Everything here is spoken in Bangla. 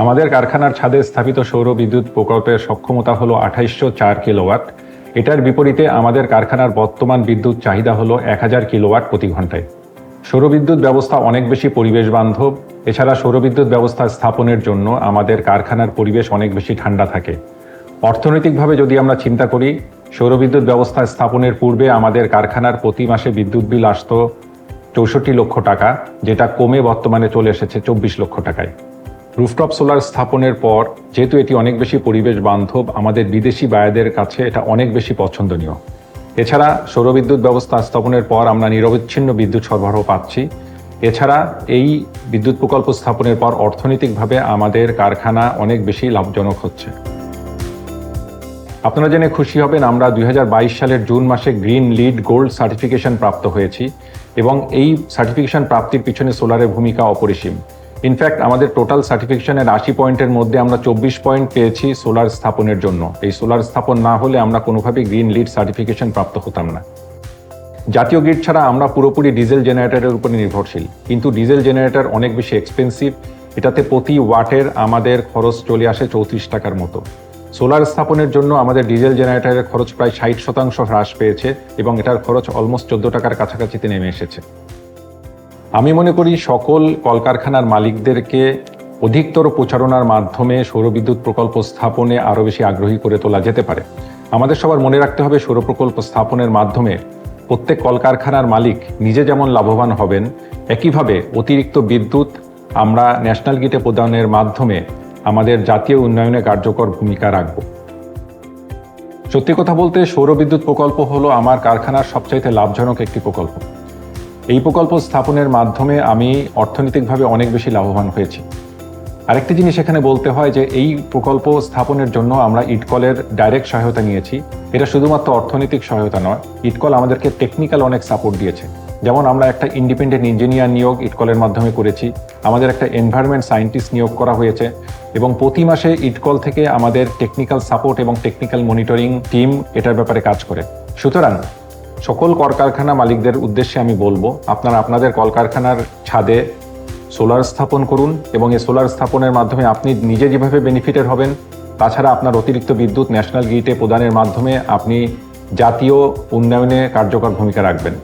আমাদের কারখানার ছাদে স্থাপিত সৌর বিদ্যুৎ প্রকল্পের সক্ষমতা হলো 2804 কিলোওয়াট। এটার বিপরীতে আমাদের কারখানার বর্তমান বিদ্যুৎ চাহিদা হলো 1000 কিলোওয়াট প্রতি ঘন্টায়। সৌরবিদ্যুৎ ব্যবস্থা অনেক বেশি পরিবেশ বান্ধব। এছাড়া সৌরবিদ্যুৎ ব্যবস্থা স্থাপনের জন্য আমাদের কারখানার পরিবেশ অনেক বেশি ঠান্ডা থাকে। অর্থনৈতিকভাবে যদি আমরা চিন্তা করি, সৌরবিদ্যুৎ ব্যবস্থা স্থাপনের পূর্বে আমাদের কারখানার প্রতি মাসে বিদ্যুৎ বিল আসত 64 লক্ষ টাকা, যেটা কমে বর্তমানে চলে এসেছে 24 লক্ষ টাকায়। রুফটপ সোলার স্থাপনের পর যেহেতু এটি অনেক বেশি পরিবেশ বান্ধব, আমাদের বিদেশি বায়ারদের কাছে এটা অনেক বেশি পছন্দনীয়। এছাড়া সৌরবিদ্যুৎ ব্যবস্থা স্থাপনের পর আমরা নিরবচ্ছিন্ন বিদ্যুৎ সরবরাহ পাচ্ছি। এছাড়া এই বিদ্যুৎ প্রকল্প স্থাপনের পর অর্থনৈতিকভাবে আমাদের কারখানা অনেক বেশি লাভজনক হচ্ছে। আপনারা জেনে খুশি হবেন, আমরা 2022 সালের জুন মাসে গ্রিন লিড গোল্ড সার্টিফিকেশন প্রাপ্ত হয়েছি এবং এই সার্টিফিকেশন প্রাপ্তির পিছনে সোলারের ভূমিকা অপরিসীম। ইনফ্যাক্ট আমাদের টোটাল সার্টিফিকেশনের 80 পয়েন্টের মধ্যে আমরা 24 পয়েন্ট পেয়েছি সোলার স্থাপনের জন্য। এই সোলার স্থাপন না হলে আমরা কোনোভাবেই গ্রিন লিড সার্টিফিকেশন প্রাপ্ত হতাম না। জাতীয় গ্রিড ছাড়া আমরা পুরোপুরি ডিজেল জেনারেটরের উপরে নির্ভরশীল, কিন্তু ডিজেল জেনারেটর অনেক বেশি এক্সপেন্সিভ। এটাতে প্রতি ওয়াটের আমাদের খরচ চলে আসে 34 টাকার মতো। সোলার স্থাপনের জন্য আমাদের ডিজেল জেনারেটরের খরচ প্রায় 60% হ্রাস পেয়েছে এবং এটার খরচ অলমোস্ট 14 টাকার কাছাকাছিতে নেমে এসেছে। আমি মনে করি সকল কলকারখানার মালিকদেরকে অধিকতর প্রচারণার মাধ্যমে সৌরবিদ্যুৎ প্রকল্প স্থাপনে আরও বেশি আগ্রহী করে তোলা যেতে পারে। আমাদের সবার মনে রাখতে হবে, সৌর প্রকল্প স্থাপনের মাধ্যমে প্রত্যেক কলকারখানার মালিক নিজে যেমন লাভবান হবেন, একইভাবে অতিরিক্ত বিদ্যুৎ আমরা ন্যাশনাল গ্রিডে প্রদানের মাধ্যমে আমাদের জাতীয় উন্নয়নে কার্যকর ভূমিকা রাখব। সত্যি কথা বলতে, সৌরবিদ্যুৎ প্রকল্প হলো আমার কারখানার সবচাইতে লাভজনক একটি প্রকল্প। এই প্রকল্প স্থাপনের মাধ্যমে আমি অর্থনৈতিকভাবে অনেক বেশি লাভবান হয়েছি। আরেকটি জিনিস এখানে বলতে হয় যে এই প্রকল্প স্থাপনের জন্য আমরা ইটকলের ডাইরেক্ট সহায়তা নিয়েছি। এটা শুধুমাত্র অর্থনৈতিক সহায়তা নয়, ইটকল আমাদেরকে টেকনিক্যাল অনেক সাপোর্ট দিয়েছে। যেমন আমরা একটা ইন্ডিপেন্ডেন্ট ইঞ্জিনিয়ার নিয়োগ ইটকলের মাধ্যমে করেছি, আমাদের একটা এনভায়রনমেন্ট সায়েন্টিস্ট নিয়োগ করা হয়েছে এবং প্রতি মাসে ইটকল থেকে আমাদের টেকনিক্যাল সাপোর্ট এবং টেকনিক্যাল মনিটরিং টিম এটার ব্যাপারে কাজ করে। সুতরাং সকল কলকারখানা মালিকদের উদ্দেশ্যে আমি বলবো, আপনারা আপনাদের কলকারখানার ছাদে সোলার স্থাপন করুন এবং এই সোলার স্থাপনের মাধ্যমে আপনি নিজে যেভাবে বেনিফিটেড হবেন, তাছাড়া আপনার অতিরিক্ত বিদ্যুৎ ন্যাশনাল গ্রিডে প্রদানের মাধ্যমে আপনি জাতীয় উন্নয়নে কার্যকর ভূমিকা রাখবেন।